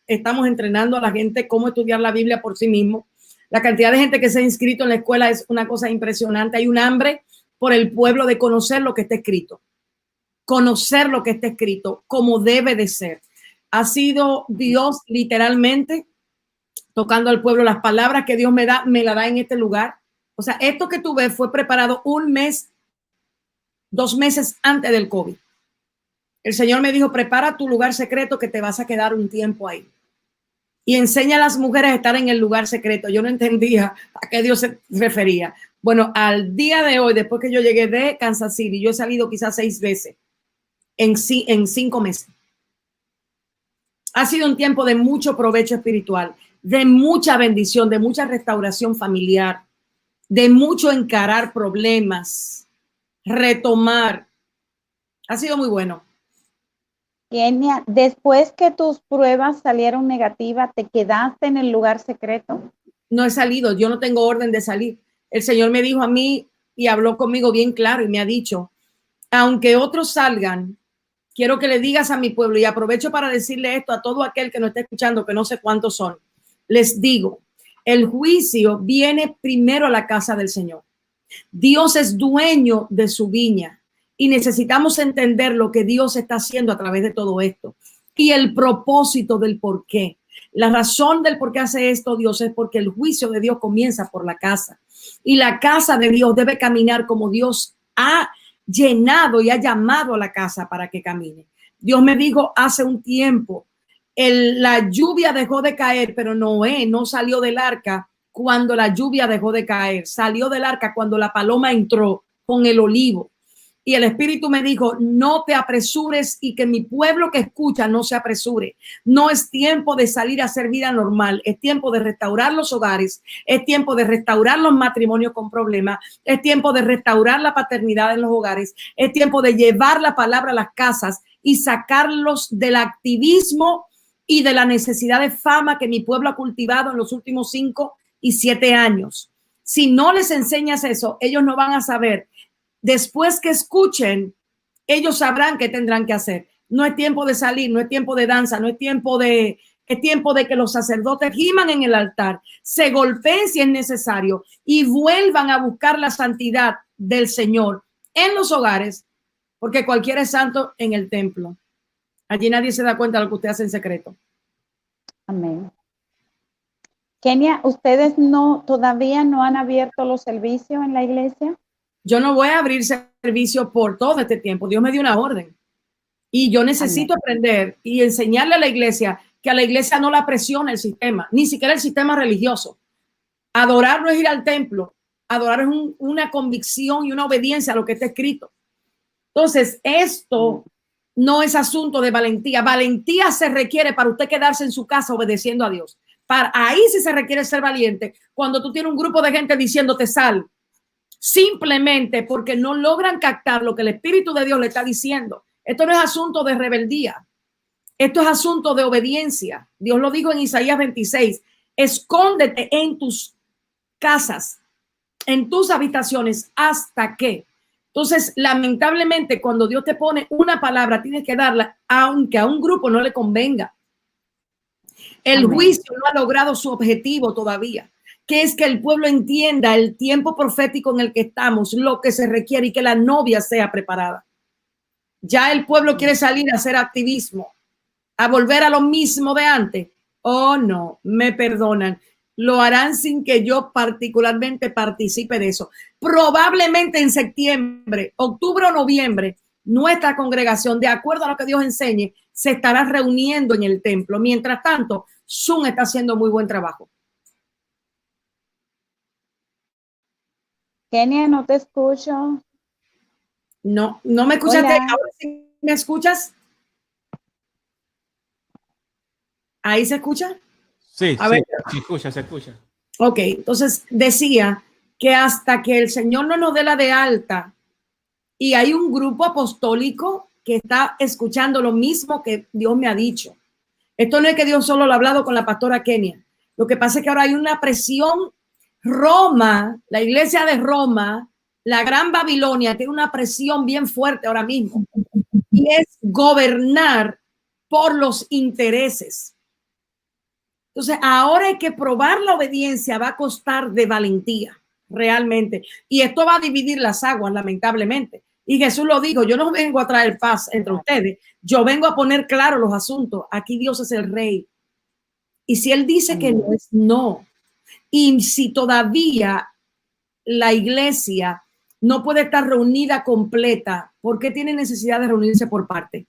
estamos entrenando a la gente cómo estudiar la Biblia por sí mismo. La cantidad de gente que se ha inscrito en la escuela es una cosa impresionante. Hay un hambre por el pueblo de conocer lo que está escrito. Conocer lo que está escrito como debe de ser. Ha sido Dios literalmente tocando al pueblo. Las palabras que Dios me la da en este lugar. O sea, esto que tú ves fue preparado 1 mes, 2 meses antes del COVID. El Señor me dijo, prepara tu lugar secreto que te vas a quedar un tiempo ahí. Y enseña a las mujeres a estar en el lugar secreto. Yo no entendía a qué Dios se refería. Bueno, al día de hoy, después que yo llegué de Kansas City, yo he salido quizás 6 veces en 5 meses. Ha sido un tiempo de mucho provecho espiritual, de mucha bendición, de mucha restauración familiar, de mucho encarar problemas, retomar. Ha sido muy bueno. Kenia, después que tus pruebas salieron negativas, ¿te quedaste en el lugar secreto? No he salido, yo no tengo orden de salir. El Señor me dijo a mí y habló conmigo bien claro y me ha dicho, aunque otros salgan, quiero que le digas a mi pueblo, y aprovecho para decirle esto a todo aquel que no esté escuchando, que no sé cuántos son. Les digo, el juicio viene primero a la casa del Señor. Dios es dueño de su viña y necesitamos entender lo que Dios está haciendo a través de todo esto y el propósito del por qué. La razón del por qué hace esto Dios es porque el juicio de Dios comienza por la casa, y la casa de Dios debe caminar como Dios ha llenado y ha llamado a la casa para que camine. Dios me dijo hace un tiempo, la lluvia dejó de caer, pero Noé no salió del arca cuando la lluvia dejó de caer. Salió del arca cuando la paloma entró con el olivo. y el Espíritu me dijo, no te apresures y que mi pueblo que escucha no se apresure. No es tiempo de salir a hacer vida normal, es tiempo de restaurar los hogares, es tiempo de restaurar los matrimonios con problemas, es tiempo de restaurar la paternidad en los hogares, es tiempo de llevar la palabra a las casas y sacarlos del activismo y de la necesidad de fama que mi pueblo ha cultivado en los últimos 5 y 7 años. Si no les enseñas eso, ellos no van a saber. Después que escuchen, ellos sabrán qué tendrán que hacer. No es tiempo de salir, no es tiempo de danza, no es tiempo de que los sacerdotes giman en el altar, se golpeen si es necesario y vuelvan a buscar la santidad del Señor en los hogares, porque cualquiera es santo en el templo. Allí nadie se da cuenta de lo que usted hace en secreto. Amén. Kenia, ¿ustedes todavía no han abierto los servicios en la iglesia? Yo no voy a abrir servicio por todo este tiempo. Dios me dio una orden. Y yo necesito aprender y enseñarle a la iglesia que a la iglesia no la presiona el sistema, ni siquiera el sistema religioso. Adorar no es ir al templo. Adorar es una convicción y una obediencia a lo que está escrito. Entonces, esto no es asunto de valentía. Valentía se requiere para usted quedarse en su casa obedeciendo a Dios. Ahí sí se requiere ser valiente cuando tú tienes un grupo de gente diciéndote sal, simplemente porque no logran captar lo que el Espíritu de Dios le está diciendo. Esto no es asunto de rebeldía. Esto es asunto de obediencia. Dios lo dijo en Isaías 26. Escóndete en tus casas, en tus habitaciones, hasta que. Entonces, lamentablemente, cuando Dios te pone una palabra, tienes que darla, aunque a un grupo no le convenga. El Amén. juicio no ha logrado su objetivo todavía, que es que el pueblo entienda el tiempo profético en el que estamos, lo que se requiere y que la novia sea preparada. Ya el pueblo quiere salir a hacer activismo, a volver a lo mismo de antes. Oh, no, me perdonan. Lo harán sin que yo particularmente participe de eso. Probablemente en septiembre, octubre o noviembre, nuestra congregación, de acuerdo a lo que Dios enseñe, se estará reuniendo en el templo. Mientras tanto, Zoom está haciendo muy buen trabajo. Kenia, no te escucho. No me escuchaste. Hola. ¿Ahora sí me escuchas? ¿Ahí se escucha? Sí, A ver. se escucha. Ok, entonces decía que hasta que el Señor no nos dé la de alta y hay un grupo apostólico que está escuchando lo mismo que Dios me ha dicho. Esto no es que Dios solo lo ha hablado con la pastora Kenia. Lo que pasa es que ahora hay una presión. Roma, la iglesia de Roma, la gran Babilonia, tiene una presión bien fuerte ahora mismo. Y es gobernar por los intereses. Entonces, ahora hay que probar la obediencia, va a costar de valentía, realmente. Y esto va a dividir las aguas, lamentablemente. Y Jesús lo dijo, yo no vengo a traer paz entre ustedes, yo vengo a poner claro los asuntos. Aquí Dios es el rey. Y si Él dice que no es no. Y si todavía la iglesia no puede estar reunida completa, ¿por qué tiene necesidad de reunirse por parte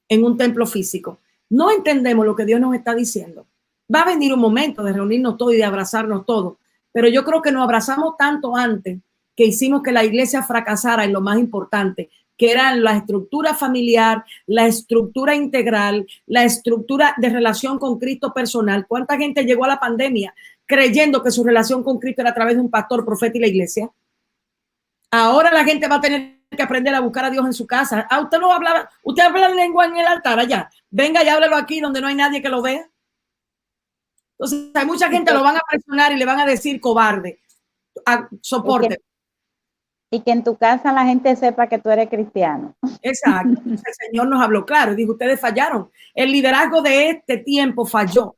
en un templo físico? No entendemos lo que Dios nos está diciendo. Va a venir un momento de reunirnos todos y de abrazarnos todos, pero yo creo que nos abrazamos tanto antes que hicimos que la iglesia fracasara en lo más importante, que eran la estructura familiar, la estructura integral, la estructura de relación con Cristo personal. ¿Cuánta gente llegó a la pandemia creyendo que su relación con Cristo era a través de un pastor, profeta y la iglesia? Ahora la gente va a tener que aprender a buscar a Dios en su casa. Usted no hablaba, usted habla lengua en el altar allá. Venga y háblalo aquí donde no hay nadie que lo vea. Entonces hay mucha gente lo van a presionar y le van a decir cobarde. Soporte. Y que en tu casa la gente sepa que tú eres cristiano. Exacto. El Señor nos habló claro. Dijo, ustedes fallaron. El liderazgo de este tiempo falló.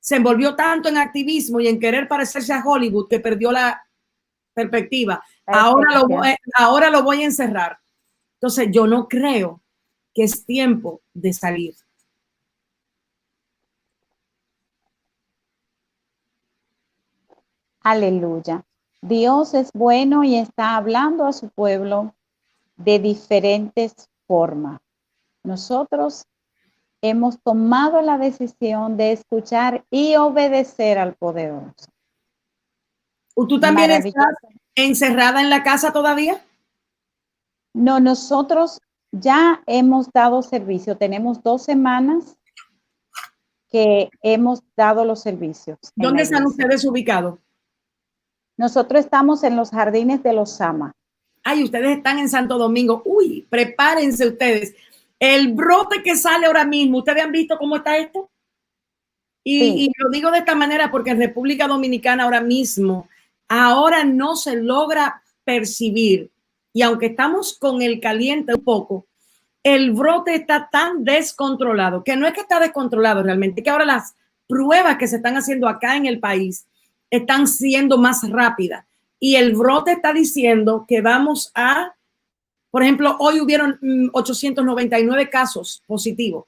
Se envolvió tanto en activismo y en querer parecerse a Hollywood que perdió la perspectiva. Ahora lo voy a encerrar. Entonces, yo no creo que es tiempo de salir. Aleluya. Dios es bueno y está hablando a su pueblo de diferentes formas. Nosotros hemos tomado la decisión de escuchar y obedecer al poderoso. ¿Tú también estás encerrada en la casa todavía? No, nosotros ya hemos dado servicio. Tenemos 2 semanas que hemos dado los servicios. ¿Dónde están ustedes ubicados? Nosotros estamos en los jardines de los Sama. Ay, ustedes están en Santo Domingo. Uy, prepárense ustedes. El brote que sale ahora mismo, ¿ustedes han visto cómo está esto? Y lo digo de esta manera porque en República Dominicana ahora no se logra percibir. Y aunque estamos con el caliente un poco, el brote está tan descontrolado, que no es que está descontrolado realmente, que ahora las pruebas que se están haciendo acá en el país están siendo más rápidas. Y el brote está diciendo que vamos a, por ejemplo, hoy hubieron 899 casos positivos.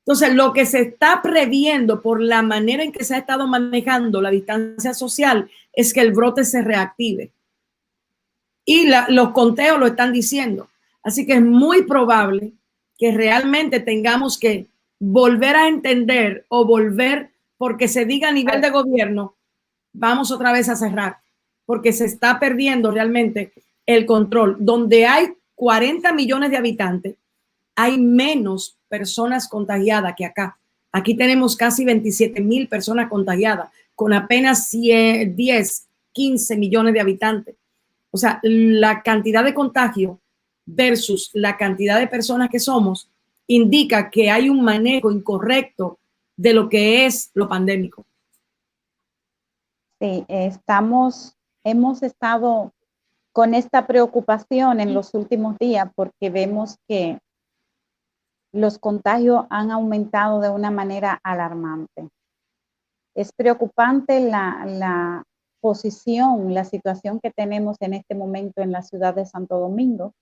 Entonces, lo que se está previendo por la manera en que se ha estado manejando la distancia social es que el brote se reactive. Y los conteos lo están diciendo. Así que es muy probable que realmente tengamos que volver a entender o volver, porque se diga a nivel de gobierno, vamos otra vez a cerrar, porque se está perdiendo realmente el control. Donde hay 40 millones de habitantes, hay menos personas contagiadas que acá. Aquí tenemos casi 27,000 personas contagiadas, con apenas 10, 15 millones de habitantes. O sea, la cantidad de contagio versus la cantidad de personas que somos indica que hay un manejo incorrecto de lo que es lo pandémico. Sí, hemos estado con esta preocupación en los últimos días porque vemos que los contagios han aumentado de una manera alarmante. Es preocupante la posición, la situación que tenemos en este momento en la ciudad de Santo Domingo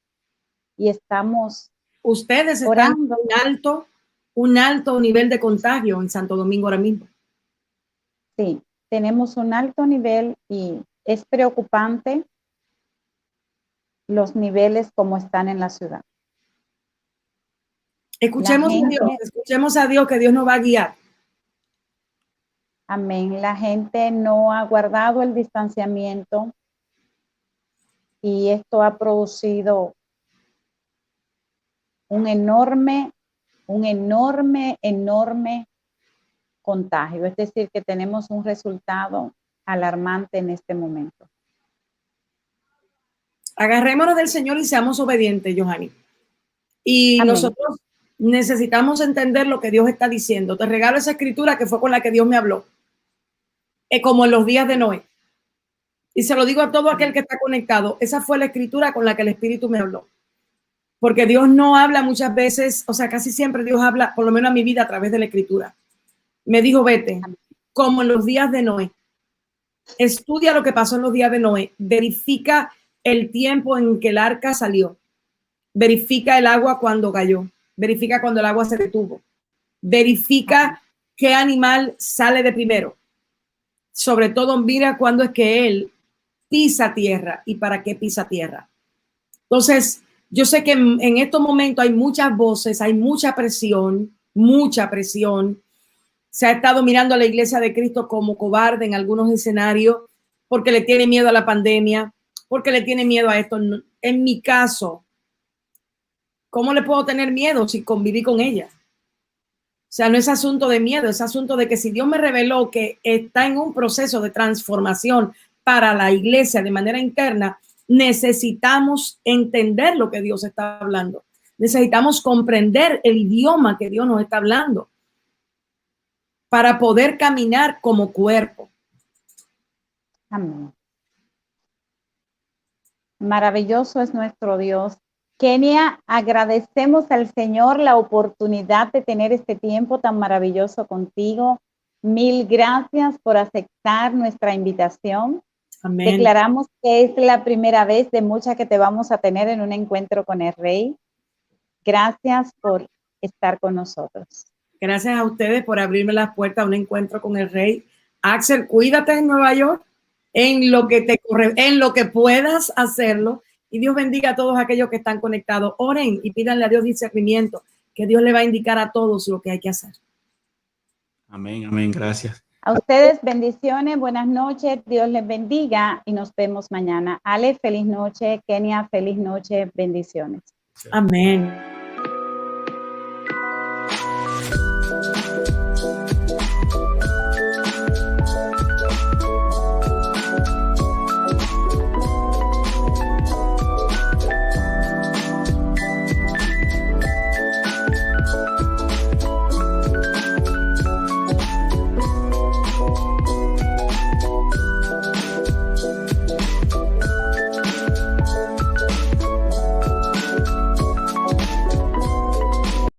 y estamos Ustedes están en un alto nivel de contagio en Santo Domingo ahora mismo. Sí, tenemos un alto nivel y es preocupante los niveles como están en la ciudad. Escuchemos a Dios, que Dios nos va a guiar. Amén. La gente no ha guardado el distanciamiento y esto ha producido un enorme contagio. Es decir, que tenemos un resultado alarmante en este momento. Agarrémonos del Señor y seamos obedientes, Johanny. Y amén. Nosotros necesitamos entender lo que Dios está diciendo. Te regalo esa escritura que fue con la que Dios me habló. Como en los días de Noé. Y se lo digo a todo aquel que está conectado. Esa fue la escritura con la que el Espíritu me habló. Porque Dios no habla muchas veces, o sea, casi siempre Dios habla, por lo menos a mi vida, a través de la escritura. Me dijo, vete, como en los días de Noé. Estudia lo que pasó en los días de Noé. Verifica el tiempo en que el arca salió. Verifica el agua cuando cayó. Verifica cuando el agua se detuvo. Verifica qué animal sale de primero. Sobre todo, mira cuándo es que él pisa tierra y para qué pisa tierra. Entonces, yo sé que en estos momentos hay muchas voces, hay mucha presión. Se ha estado mirando a la Iglesia de Cristo como cobarde en algunos escenarios porque le tiene miedo a la pandemia, porque le tiene miedo a esto. En mi caso, ¿cómo le puedo tener miedo si conviví con ella? O sea, no es asunto de miedo, es asunto de que si Dios me reveló que está en un proceso de transformación para la iglesia de manera interna, necesitamos entender lo que Dios está hablando. Necesitamos comprender el idioma que Dios nos está hablando para poder caminar como cuerpo. Amén. Maravilloso es nuestro Dios. Kenia, agradecemos al Señor la oportunidad de tener este tiempo tan maravilloso contigo. Mil gracias por aceptar nuestra invitación. Amén. Declaramos que es la primera vez de muchas que te vamos a tener en un encuentro con el Rey. Gracias por estar con nosotros. Gracias a ustedes por abrirme las puertas a un encuentro con el Rey. Axel, cuídate en Nueva York, en lo que puedas hacerlo. Y Dios bendiga a todos aquellos que están conectados. Oren y pídanle a Dios discernimiento, que Dios le va a indicar a todos lo que hay que hacer. Amén, amén, gracias. A ustedes bendiciones, buenas noches, Dios les bendiga y nos vemos mañana. Ale, feliz noche. Kenia, feliz noche, bendiciones. Amén.